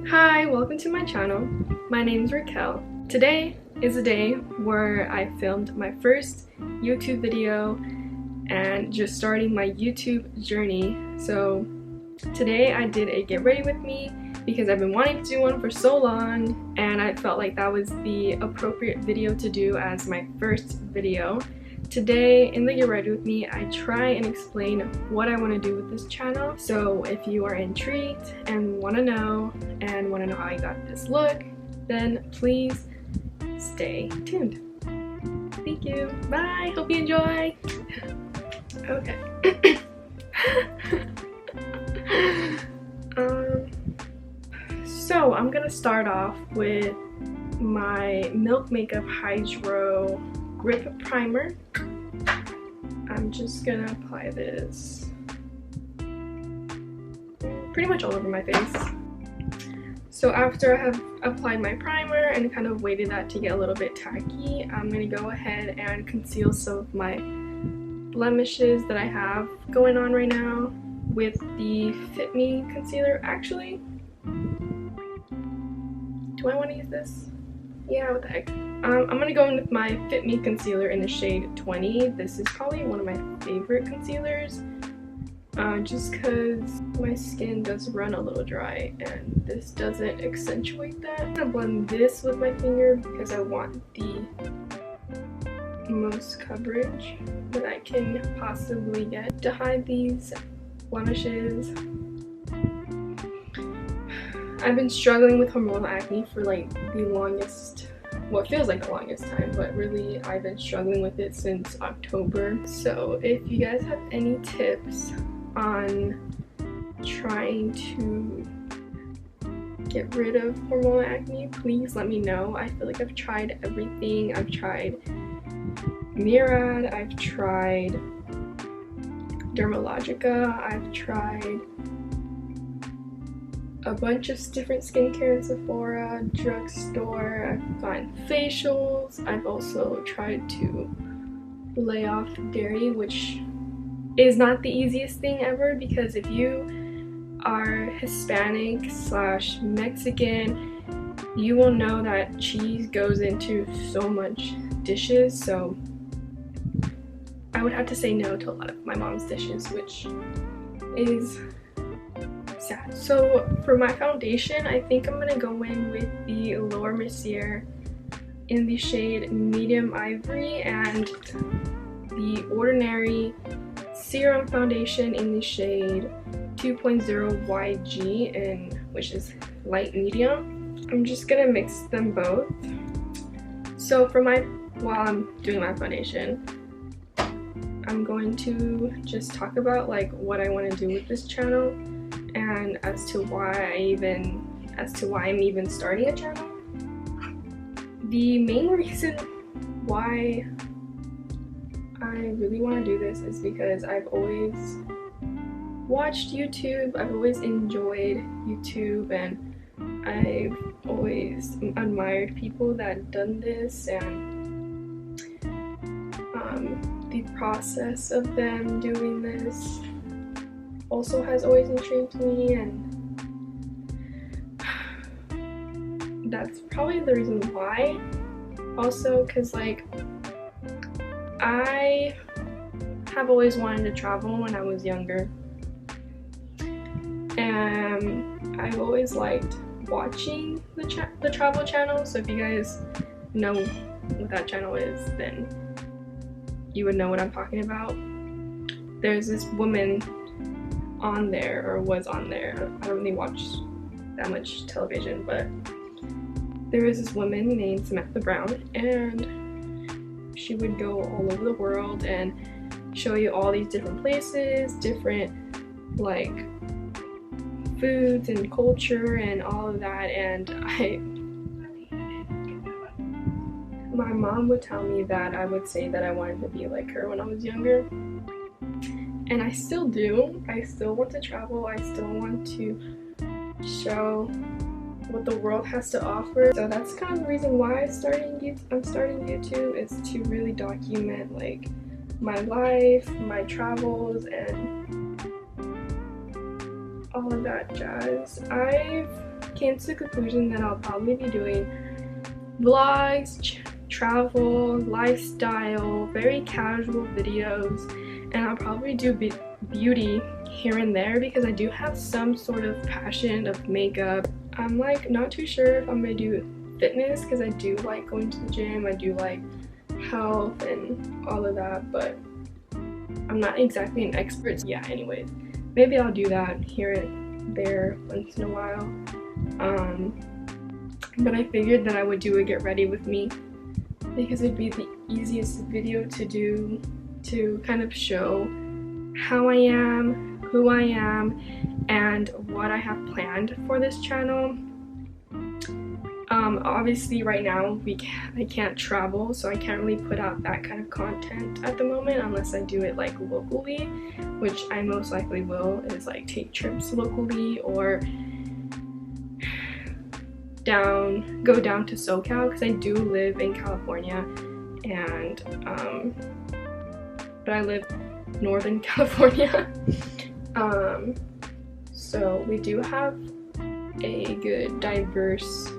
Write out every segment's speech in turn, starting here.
Hi, welcome to my channel. My name's Raquel. Today is a day where I filmed my first YouTube video and just starting my YouTube journey. So today I did a get ready with me because I've been wanting to do one for so long and I felt like that was the appropriate video to do as my first video. Today in the get ready with me, I try and explain what I want to do with this channel. So if you are intrigued and want to know how I got this look, then please stay tuned. Thank you. Bye. Hope you enjoy. Okay. So I'm gonna start off with my Milk Makeup Hydro Grip Primer. I'm just gonna apply this pretty much all over my face. So after I have applied my primer and kind of waited that to get a little bit tacky, I'm gonna go ahead and conceal some of my blemishes that I have going on right now with the Fit Me concealer. Actually, do I want to use this? Yeah, what the heck. I'm gonna go in with my Fit Me concealer in the shade 20. This is probably one of my favorite concealers, just because my skin does run a little dry and this doesn't accentuate that. I'm gonna blend this with my finger because I want the most coverage that I can possibly get to hide these blemishes. I've been struggling with hormonal acne for like the longest, what feels like the longest time, but really I've been struggling with it since October. So if you guys have any tips on trying to get rid of hormonal acne, please let me know. I feel like I've tried everything. I've tried Murad, I've tried Dermalogica, I've tried a bunch of different skincare in Sephora, drugstore, I've gotten facials. I've also tried to lay off dairy, which is not the easiest thing ever, because if you are Hispanic / Mexican, you will know that cheese goes into so much dishes. So I would have to say no to a lot of my mom's dishes, which is sad. So for my foundation, I think I'm gonna go in with the Laura Mercier in the shade Medium Ivory and the Ordinary Serum Foundation in the shade 2.0 YG, which is light medium. I'm just gonna mix them both. So while I'm doing my foundation, I'm going to just talk about like what I want to do with this channel and as to why I'm even starting a channel. The main reason why I really want to do this is because I've always watched YouTube, I've always enjoyed YouTube, and I've always admired people that have done this, and the process of them doing this also has always intrigued me, and that's probably the reason why. Also, because like I have always wanted to travel when I was younger, and I've always liked watching the travel channel. So if you guys know what that channel is, then you would know what I'm talking about. There's this woman on there, or was on there. I don't really watch that much television, but there was this woman named Samantha Brown, and she would go all over the world and show you all these different places, different like foods and culture and all of that. And my mom would tell me that I would say that I wanted to be like her when I was younger, and I still do. I still want to travel. I still want to show what the world has to offer. So that's kind of the reason why I'm starting YouTube, is to really document like my life, my travels, and all of that jazz. I've came to the conclusion that I'll probably be doing vlogs, travel, lifestyle, very casual videos, and I'll probably do beauty here and there because I do have some sort of passion of makeup. I'm like not too sure if I'm gonna do fitness because I do like going to the gym, I do like health and all of that, but I'm not exactly an expert. So yeah, anyways, maybe I'll do that here and there once in a while. But I figured that I would do a get ready with me because it'd be the easiest video to do to kind of show how I am, who I am, and what I have planned for this channel. Obviously right now I can't travel, so I can't really put out that kind of content at the moment unless I do it like locally, which I most likely will, is like take trips locally or go down to SoCal because I do live in California, and but I live Northern California. So we do have a good diverse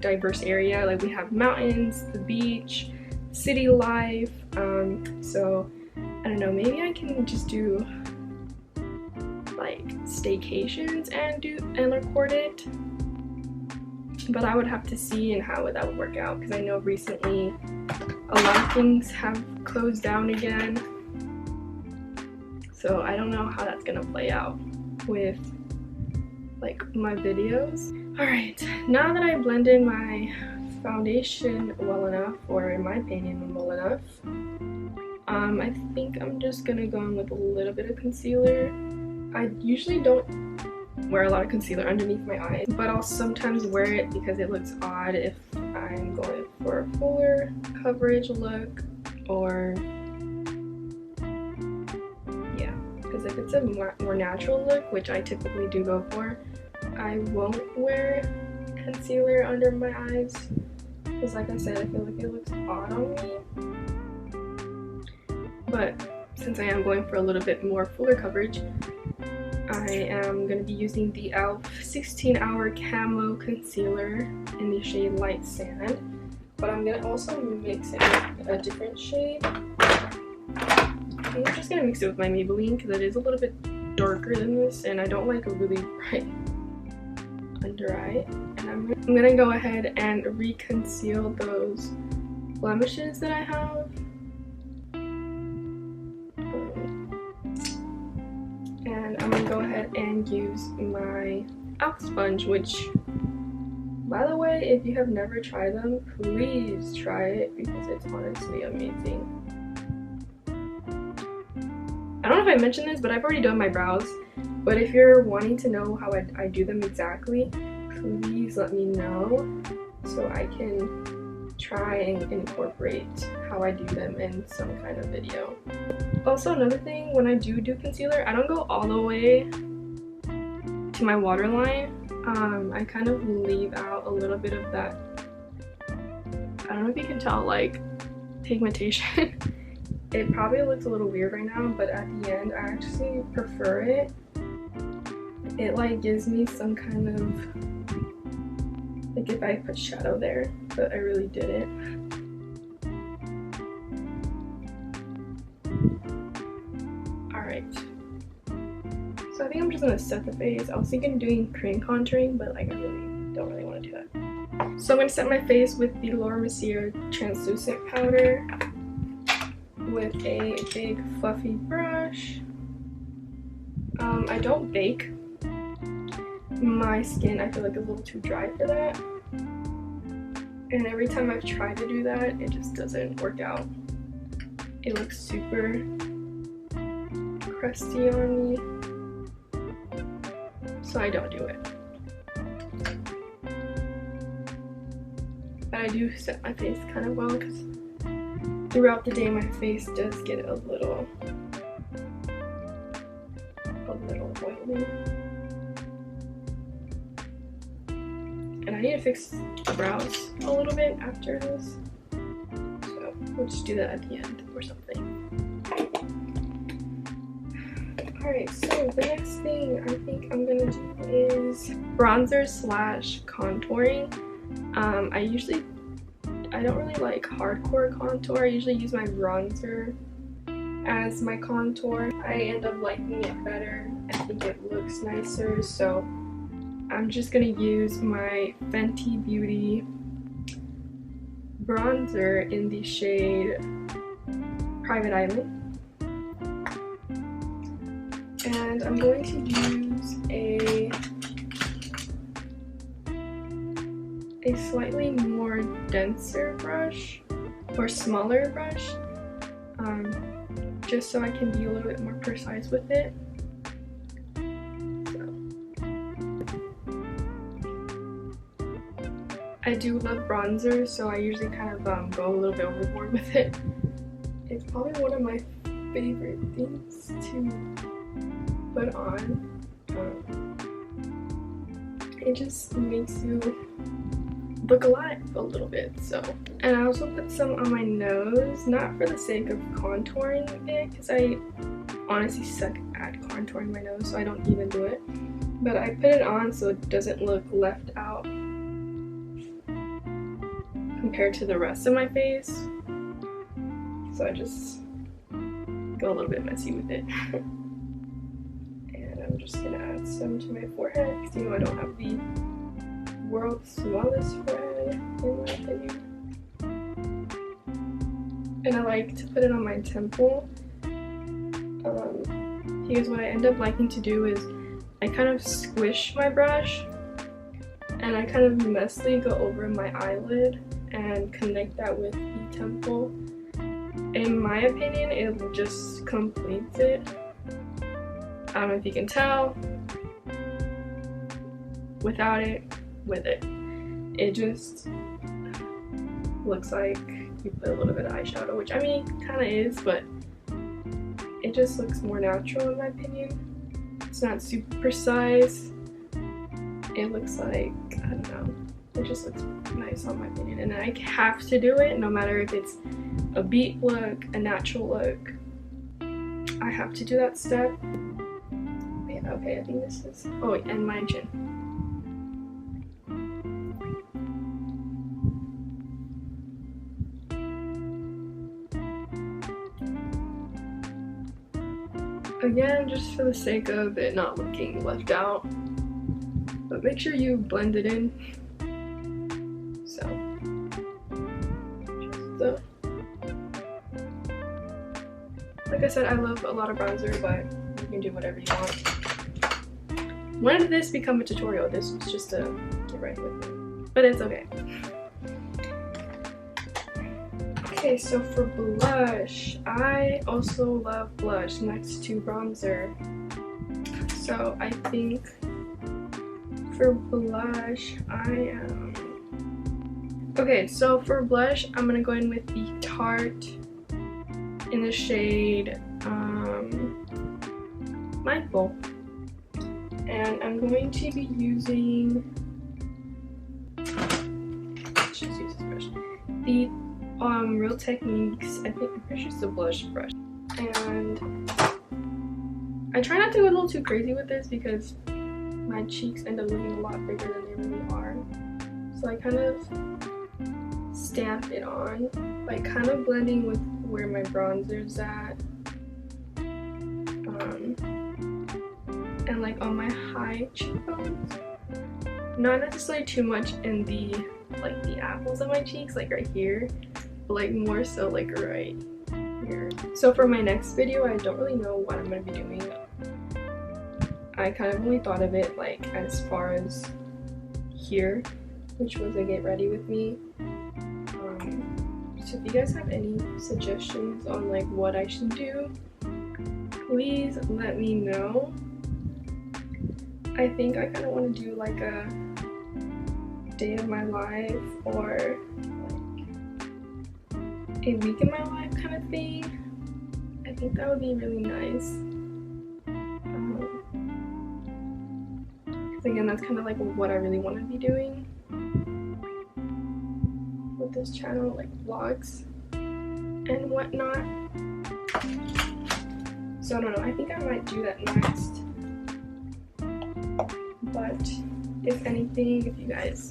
diverse area. Like we have mountains, the beach, city life. So I don't know, maybe I can just do like staycations and record it, but I would have to see and how that would work out because I know recently a lot of things have closed down again, so I don't know how that's gonna play out with like my videos. Alright, now that I blended my foundation well enough, or in my opinion well enough, I think I'm just gonna go in with a little bit of concealer. I usually don't wear a lot of concealer underneath my eyes, but I'll sometimes wear it because it looks odd if I'm going for a fuller coverage look, or yeah, because if it's a more natural look, which I typically do go for, I won't wear concealer under my eyes because like I said, I feel like it looks odd on me. But since I am going for a little bit more fuller coverage, I am going to be using the e.l.f. 16-Hour Camo Concealer in the shade Light Sand, but I'm going to also mix it with a different shade. I'm just going to mix it with my Maybelline because it is a little bit darker than this, and I don't like a really bright under eye. And I'm going to go ahead and reconceal those blemishes that I have. And I'm going to go ahead and use my e.l.f. sponge, which, by the way, if you have never tried them, please try it because it's honestly amazing. I don't know if I mentioned this, but I've already done my brows. But if you're wanting to know how I do them exactly, please let me know so I can try and incorporate how I do them in some kind of video. Also, another thing, when I do concealer, I don't go all the way to my waterline. I kind of leave out a little bit of that, I don't know if you can tell, like, pigmentation. It probably looks a little weird right now, but at the end, I actually prefer it. It like gives me some kind of, like if I put shadow there, but I really didn't. Alright. So I think I'm just gonna set the face. I was thinking of doing cream contouring, but like I don't really want to do that. So I'm gonna set my face with the Laura Mercier translucent powder with a big fluffy brush. I don't bake. My skin, I feel like, is a little too dry for that. And every time I've tried to do that, it just doesn't work out. It looks super crusty on me. So I don't do it. But I do set my face kind of well because throughout the day my face does get a little oily. And I need to fix the brows a little bit after this. So we'll just do that at the end or something. Alright, so the next thing I think I'm gonna do is bronzer slash contouring. I don't really like hardcore contour. I usually use my bronzer as my contour. I end up liking it better. I think it looks nicer, so I'm just gonna use my Fenty Beauty bronzer in the shade Private Island. And I'm going to use a slightly more denser brush or smaller brush, just so I can be a little bit more precise with it. So, I do love bronzer, so I usually kind of go a little bit overboard with it. It's probably one of my favorite things to put on. It just makes you look alive a little bit. So, and I also put some on my nose, not for the sake of contouring it, because I honestly suck at contouring my nose, so I don't even do it, but I put it on so it doesn't look left out compared to the rest of my face. So I just go a little bit messy with it. And I'm just gonna add some to my forehead, because you know I don't have the world's smallest forehead in my opinion. And I like to put it on my temple, because what I end up liking to do is I kind of squish my brush and I kind of messily go over my eyelid and connect that with the temple. In my opinion, it just completes it. I don't know if you can tell. Without it, with it. It just looks like you put a little bit of eyeshadow, which I mean, kind of is, but it just looks more natural in my opinion. It's not super precise. It looks like, I don't know, it just looks nice on my opinion. And I have to do it no matter if it's a beat look, a natural look. I have to do that step. Yeah, okay, I think this is, oh, and my chin. Again, just for the sake of it not looking left out, but make sure you blend it in. So, just like I said, I love a lot of bronzer, but you can do whatever you want. When did this become a tutorial? This was just to get ready with me, but it's okay. Okay, so for blush, I also love blush next to bronzer. So I think for blush, okay, so for blush, I'm gonna go in with the Tarte in the shade Mindful. And I'm going to be using, let's just use this brush, the Real Techniques, I think, I'm pretty sure it's a blush brush. And I try not to go a little too crazy with this because my cheeks end up looking a lot bigger than they really are. So I kind of stamp it on, like kind of blending with where my bronzer's at. And like on my high cheekbones. Not necessarily too much in the, like the apples of my cheeks, like right here, but like more so like right here. So for my next video, I don't really know what I'm going to be doing. I kind of only thought of it like as far as here, which was a get ready with me. So if you guys have any suggestions on like what I should do, please let me know. I think I kind of want to do like a day of my life or like a week in my life kind of thing. I think that would be really nice. Because again, that's kind of like what I really want to be doing with this channel, like vlogs and whatnot. So So I don't know, I think I might do that next. But if anything, if you guys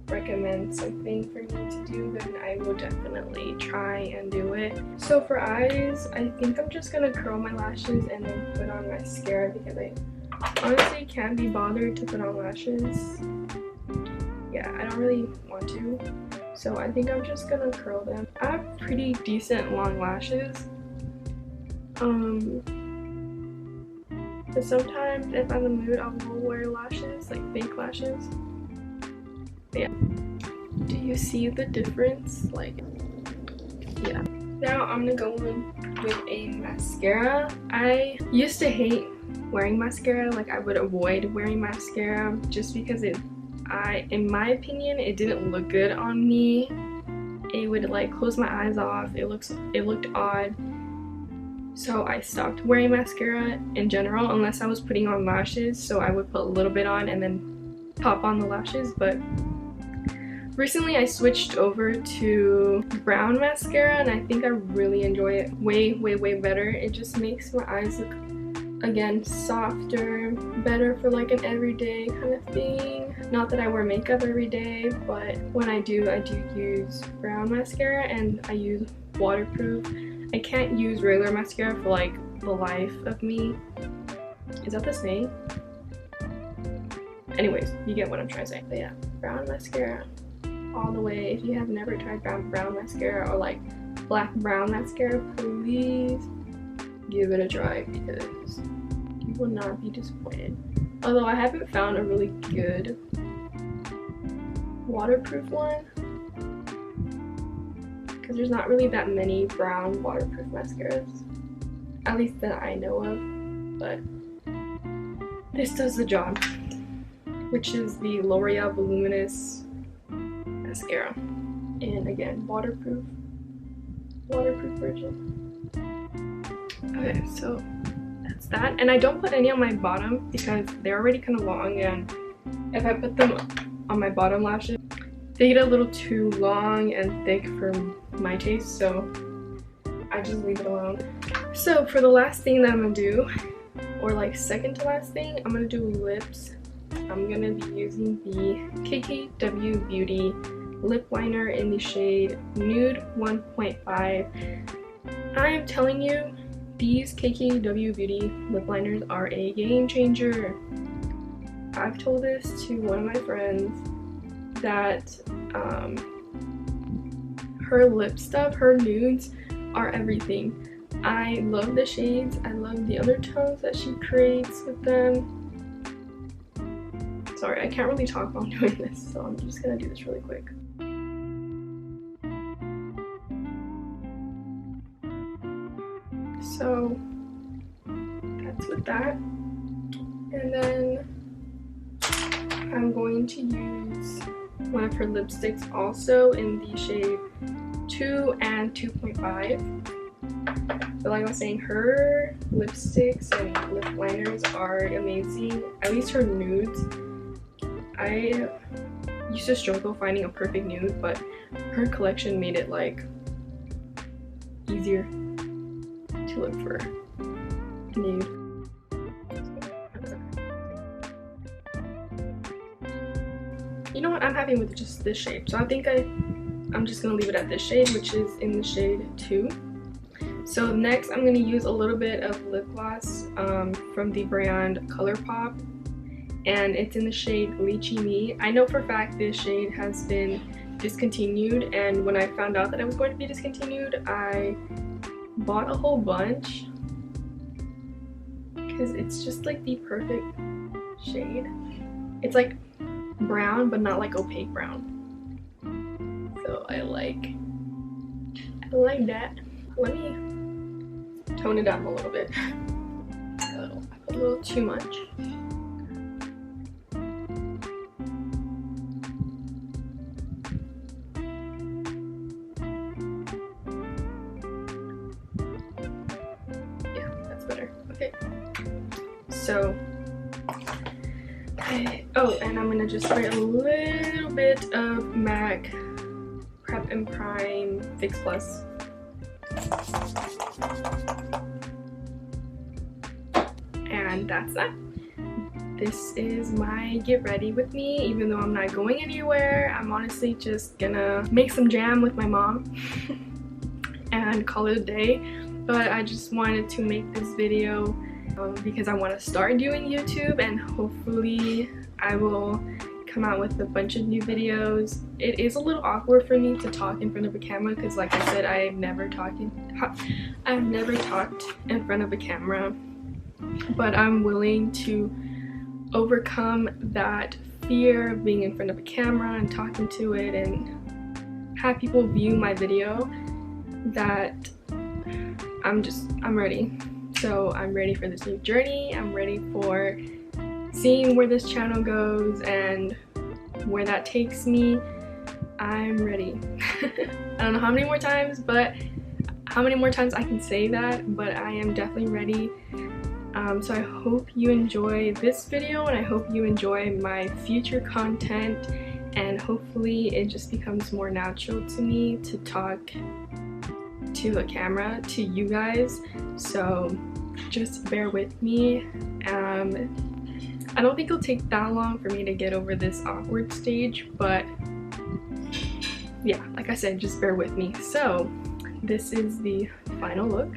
recommend something for me to do, then I will definitely try and do it. So for eyes, I think I'm just gonna curl my lashes and then put on mascara because I honestly can't be bothered to put on lashes. Yeah, I don't really want to. So I think I'm just gonna curl them. I have pretty decent long lashes. But sometimes if I'm in the mood, I will wear lashes, like fake lashes. But yeah. Do you see the difference? Like, yeah. Now I'm gonna go in with a mascara. I used to hate wearing mascara. Like, I would avoid wearing mascara just because in my opinion, it didn't look good on me. It would like close my eyes off. It looked odd. So I stopped wearing mascara in general unless I was putting on lashes. So I would put a little bit on and then pop on the lashes. But recently I switched over to brown mascara and I think I really enjoy it way better. It just makes my eyes look, again, softer, better for like an everyday kind of thing. Not that I wear makeup every day, but when I do use brown mascara and I use waterproof. I can't use regular mascara for like the life of me. Is that the saying? Anyways, you get what I'm trying to say. But yeah, brown mascara all the way. If you have never tried brown mascara or like black brown mascara, please give it a try because you will not be disappointed. Although I haven't found a really good waterproof one because there's not really that many brown waterproof mascaras, at least that I know of, but this does the job, which is the L'Oreal Voluminous mascara, and again, waterproof version. Okay, so that's that, and I don't put any on my bottom because they're already kind of long, and if I put them on my bottom lashes, they get a little too long and thick for my taste, so I just leave it alone. So for the last thing that I'm gonna do, or like second to last thing, I'm gonna do lips. I'm gonna be using the KKW Beauty lip liner in the shade Nude 1.5. I am telling you, these KKW Beauty lip liners are a game changer. I've told this to one of my friends that her lip stuff, her nudes are everything. I love the shades, I love the undertones that she creates with them. Sorry, I can't really talk while I'm doing this, so I'm just gonna do this really quick. So that's with that, and then I'm going to use one of her lipsticks also in the shade 2 and 2.5. But like I was saying, her lipsticks and lip liners are amazing, at least her nudes. I used to struggle finding a perfect nude, but her collection made it like easier to look for a nude. You know what, I'm happy with just this shade, so I think I'm just gonna leave it at this shade, which is in the shade 2. So next I'm gonna use a little bit of lip gloss from the brand ColourPop, and it's in the shade Lychee Me. I know for a fact this shade has been discontinued, and when I found out that it was going to be discontinued, I bought a whole bunch because it's just like the perfect shade. It's like brown, but not like opaque brown. So I like that. Let me tone it down a little bit. I put a little too much. Yeah, that's better. Okay. So oh, and I'm gonna just spray a little bit of MAC Prep and Prime Fix Plus. And that's that. This is my get ready with me, even though I'm not going anywhere. I'm honestly just gonna make some jam with my mom and call it a day. But I just wanted to make this video because I want to start doing YouTube, and hopefully I will come out with a bunch of new videos. It is a little awkward for me to talk in front of a camera because, like I said, I've never talked in front of a camera, but I'm willing to overcome that fear of being in front of a camera and talking to it and have people view my video. That I'm ready. So I'm ready for this new journey. I'm ready for seeing where this channel goes and where that takes me. I'm ready. I don't know how many more times I can say that, but I am definitely ready. So I hope you enjoy this video, and I hope you enjoy my future content, and hopefully it just becomes more natural to me to talk to a camera to you guys. So just bear with me. I don't think it'll take that long for me to get over this awkward stage, but yeah, like I said, just bear with me. So this is the final look.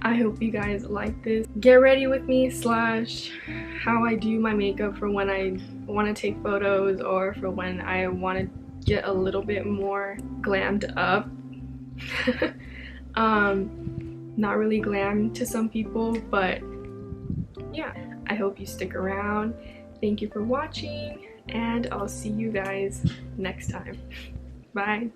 I hope you guys like this get ready with me slash how I do my makeup for when I want to take photos, or for when I want to get a little bit more glammed up. Not really glam to some people, but yeah, I hope you stick around. Thank you for watching, and I'll see you guys next time. Bye.